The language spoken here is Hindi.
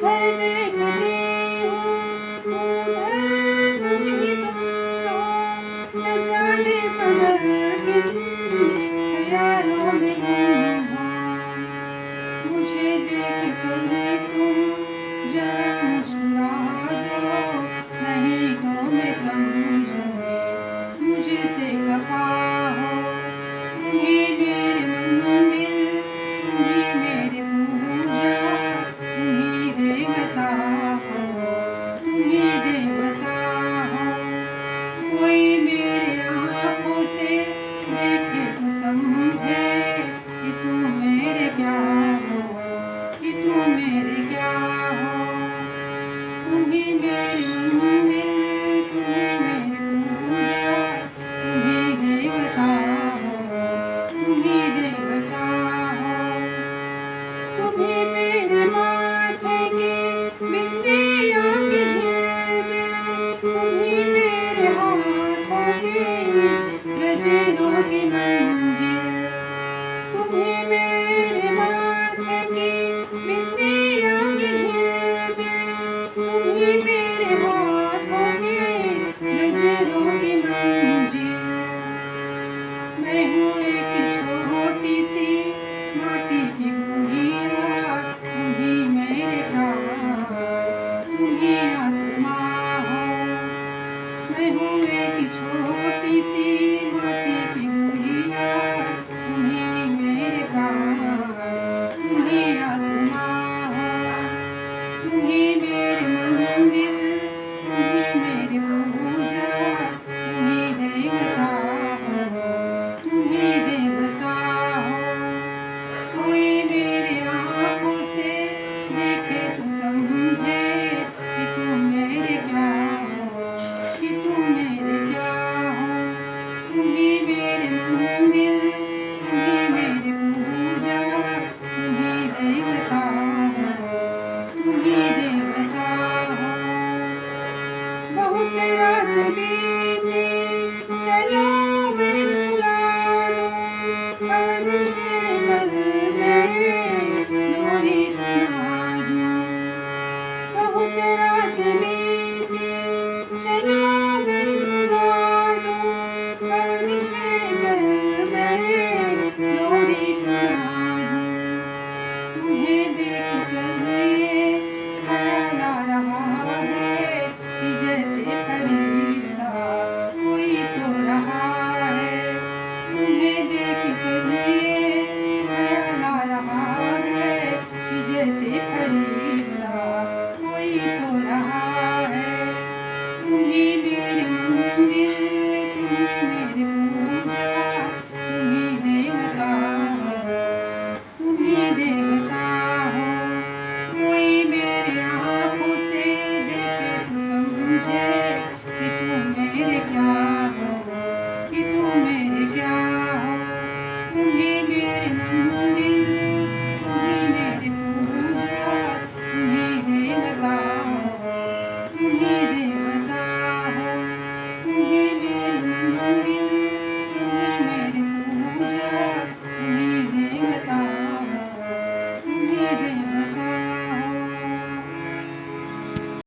इधर देखती हूँ उधर नहीं तुम हो, न जाने मगर किन ख्यालों में गुम हो। मुझे देख कर तुम जरा मुस्कुरा दो, नहीं तो मैं समझूंगी मुझे से खफा हो। तुम ही मेरे मंदिर, तुम ही मेरी पूजा, तुम ही देवता हो, तुम ही देवता हो। कोई मेरी आँखों से देखे तो समझे कि तुम मेरे क्या हो, कि तुम मेरे क्या हो। तुम ही मेरी मंदिर, तुम ही मेरी पूजा, तुम ही देवता हो, तुम ही देवता हो। तुम ही मेरे माथे की बिंदिया की झिलमिल, तुम ही मेरे हाथों की गजरों की मंजिल। तुम ही मेरे माथे की बिंदिया की झिलमिल, तुम ही मेरे हाथों की गजरों की मंजिल। मैं हूँ एक छोटी सी माटी की गुड़िया, तुम ही मेरे प्राण, तुम ही आत्मा हो। मैं हूँ एक छोटी सी माटी की गुड़िया, तुम ही मेरे प्राण, तुम ही आत्मा हो। तुम ही मेरे मंदिर, तुम ही मेरी पूजा, तुम ही देवता हो, तुम ही देवता हो। कोई मेरी आँखों से देखे तो समझे कि तुम मेरे क्या हो, कि तुम मेरे क्या हो। तुम ही मेरे मंदिर, तुम ही मेरी पूजा, तुम ही देवता हो, तुम ही देवता हो। बहुत रात बीती, चलो मेरी सुला दो, पवन छेड़कर मैं लोरी सुना दूँ। बहुत रात बीती, चलो